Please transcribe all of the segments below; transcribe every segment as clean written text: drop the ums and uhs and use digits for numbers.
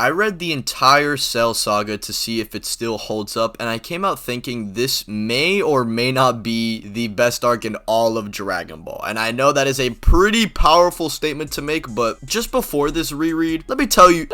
I read the entire Cell saga to see if it still holds up, and I came out thinking this may or may not be the best arc in all of Dragon Ball. And I know that is a pretty powerful statement to make, but just before this reread, let me tell you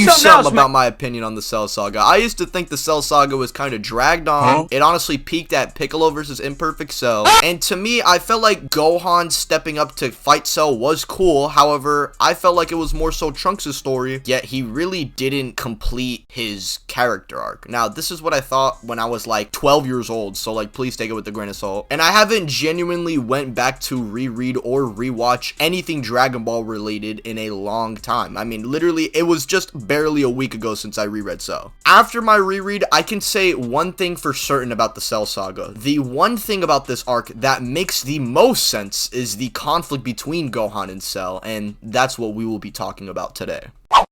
something about my opinion on the Cell saga. I used to think the Cell saga was kind of dragged on. It honestly peaked at Piccolo versus Imperfect Cell, and to me, I felt like Gohan stepping up to fight Cell was cool. However, I felt like it was more so Trunks' story, yet he really didn't complete his character arc. Now, this is what I thought when I was like 12 years old, so like please take it with a grain of salt. And I haven't genuinely went back to reread or rewatch anything Dragon Ball related in a long time. I mean, literally, it was just barely a week ago since I reread Cell. After my reread, I can say one thing for certain about the Cell saga. The one thing about this arc that makes the most sense is the conflict between Gohan and Cell, and that's what we will be talking about today.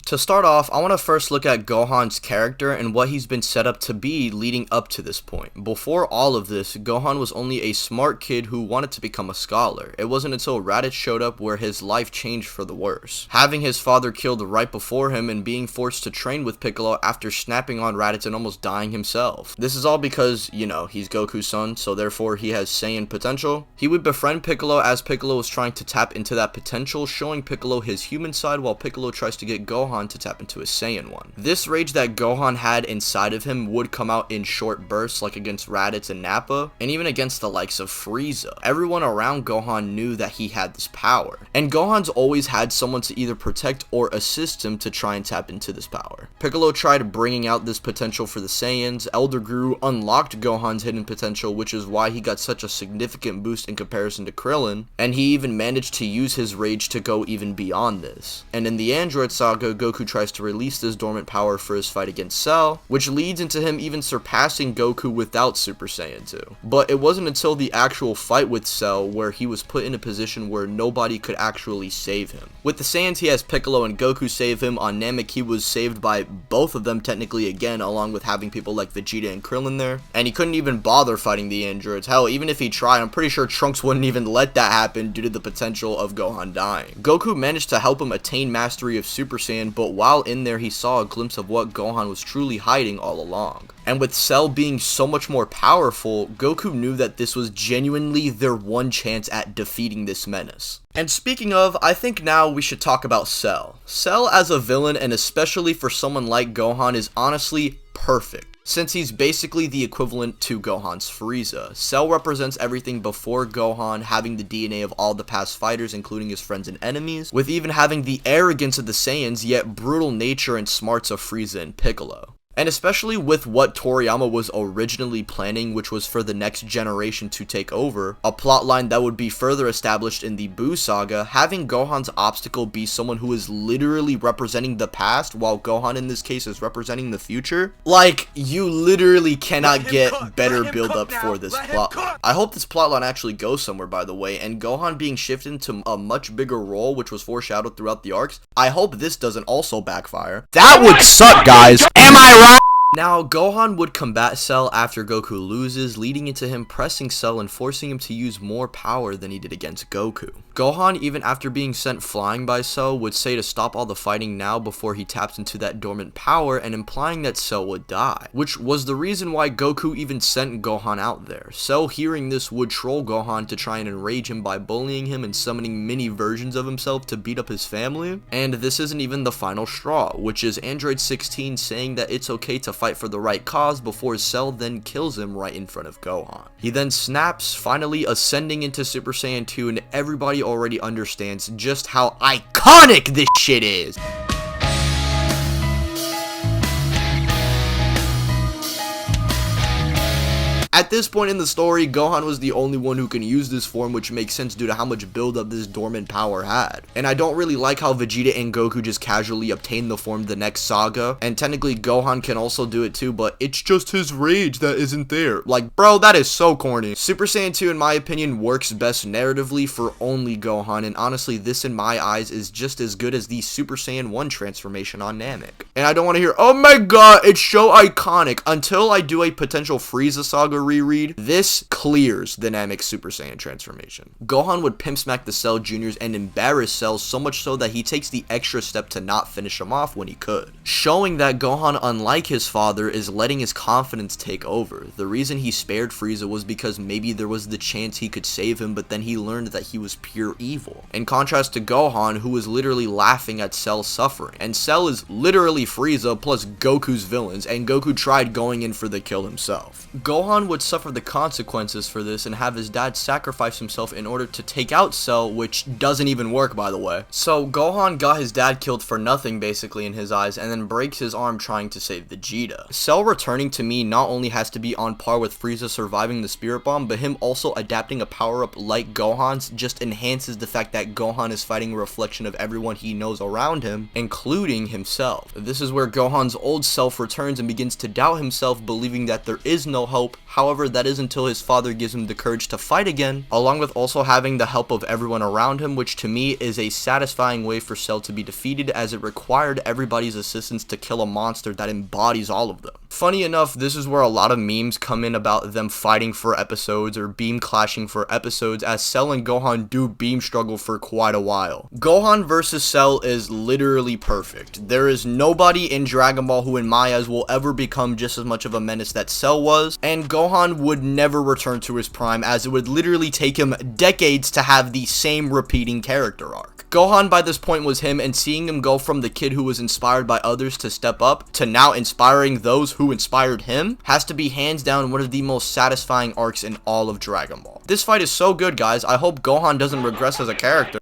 To start off, I want to first look at Gohan's character and what he's been set up to be leading up to this point. Before all of this, Gohan was only a smart kid who wanted to become a scholar. It wasn't until Raditz showed up where his life changed for the worse. Having his father killed right before him and being forced to train with Piccolo after snapping on Raditz and almost dying himself. This is all because, you know, he's Goku's son, so therefore he has Saiyan potential. He would befriend Piccolo as Piccolo was trying to tap into that potential, showing Piccolo his human side while Piccolo tries to get Gohan to tap into his Saiyan one. This rage that Gohan had inside of him would come out in short bursts, like against Raditz and Nappa, and even against the likes of Frieza. Everyone around Gohan knew that he had this power, and Gohan's always had someone to either protect or assist him to try and tap into this power. Piccolo tried bringing out this potential for the Saiyans. Elder Guru unlocked Gohan's hidden potential, which is why he got such a significant boost in comparison to Krillin, and he even managed to use his rage to go even beyond this. And in the Android saga, Goku tries to release this dormant power for his fight against Cell, which leads into him even surpassing Goku without Super Saiyan 2. But it wasn't until the actual fight with Cell where he was put in a position where nobody could actually save him. With the Saiyans, he has Piccolo and Goku save him. On Namek, he was saved by both of them technically again, along with having people like Vegeta and Krillin there. And he couldn't even bother fighting the androids. Hell, even if he tried, I'm pretty sure Trunks wouldn't even let that happen due to the potential of Gohan dying. Goku managed to help him attain mastery of Super Saiyan, but while in there, he saw a glimpse of what Gohan was truly hiding all along. And with Cell being so much more powerful, Goku knew that this was genuinely their one chance at defeating this menace. And speaking of, I think now we should talk about Cell. Cell as a villain, and especially for someone like Gohan, is honestly perfect, since he's basically the equivalent to Gohan's Frieza. Cell represents everything before Gohan, having the DNA of all the past fighters, including his friends and enemies, with even having the arrogance of the Saiyans, yet brutal nature and smarts of Frieza and Piccolo. And especially with what Toriyama was originally planning, which was for the next generation to take over, a plotline that would be further established in the Buu saga, having Gohan's obstacle be someone who is literally representing the past, while Gohan in this case is representing the future. Like, you literally cannot get better build up for this plotline. I hope this plotline actually goes somewhere, by the way, and Gohan being shifted into a much bigger role, which was foreshadowed throughout the arcs. I hope this doesn't also backfire. That would suck, guys. Am I right? Now, Gohan would combat Cell after Goku loses, leading into him pressing Cell and forcing him to use more power than he did against Goku. Gohan, even after being sent flying by Cell, would say to stop all the fighting now before he taps into that dormant power, and implying that Cell would die, which was the reason why Goku even sent Gohan out there. Cell, hearing this, would troll Gohan to try and enrage him by bullying him and summoning mini versions of himself to beat up his family. And this isn't even the final straw, which is Android 16 saying that it's okay to fight for the right cause before Cell then kills him right in front of Gohan. He then snaps, finally ascending into Super Saiyan 2, and everybody already understands just how iconic this shit is. At this point in the story, Gohan was the only one who can use this form, which makes sense due to how much buildup this dormant power had. And I don't really like how Vegeta and Goku just casually obtain the form the next saga, and technically Gohan can also do it too, but it's just his rage that isn't there. Like, bro, that is so corny. Super Saiyan 2, in my opinion, works best narratively for only Gohan, and honestly, this in my eyes is just as good as the Super Saiyan 1 transformation on Namek. And I don't want to hear, oh my god, it's so iconic, until I do a potential Frieza saga reread, this clears the Namek Super Saiyan transformation. Gohan would pimp smack the Cell Juniors and embarrass Cell so much so that he takes the extra step to not finish him off when he could, showing that Gohan, unlike his father, is letting his confidence take over. The reason he spared Frieza was because maybe there was the chance he could save him, but then he learned that he was pure evil. In contrast to Gohan, who was literally laughing at Cell's suffering, and Cell is literally Frieza plus Goku's villains, and Goku tried going in for the kill himself. Gohan would suffer the consequences for this and have his dad sacrifice himself in order to take out Cell, which doesn't even work, by the way. So Gohan got his dad killed for nothing basically in his eyes, and then breaks his arm trying to save Vegeta. Cell returning to me not only has to be on par with Frieza surviving the Spirit Bomb, but him also adapting a power-up like Gohan's just enhances the fact that Gohan is fighting a reflection of everyone he knows around him, including himself. This is where Gohan's old self returns and begins to doubt himself, believing that there is no hope. However, that is until his father gives him the courage to fight again, along with also having the help of everyone around him, which to me is a satisfying way for Cell to be defeated, as it required everybody's assistance to kill a monster that embodies all of them. Funny enough, this is where a lot of memes come in about them fighting for episodes or beam clashing for episodes, as Cell and Gohan do beam struggle for quite a while. Gohan versus Cell is literally perfect. There is nobody in Dragon Ball who in my eyes will ever become just as much of a menace that Cell was, and Gohan would never return to his prime, as it would literally take him decades to have the same repeating character arc. Gohan by this point was him, and seeing him go from the kid who was inspired by others to step up to now inspiring those who inspired him has to be hands down one of the most satisfying arcs in all of Dragon Ball. This fight is so good, guys. I hope Gohan doesn't regress as a character.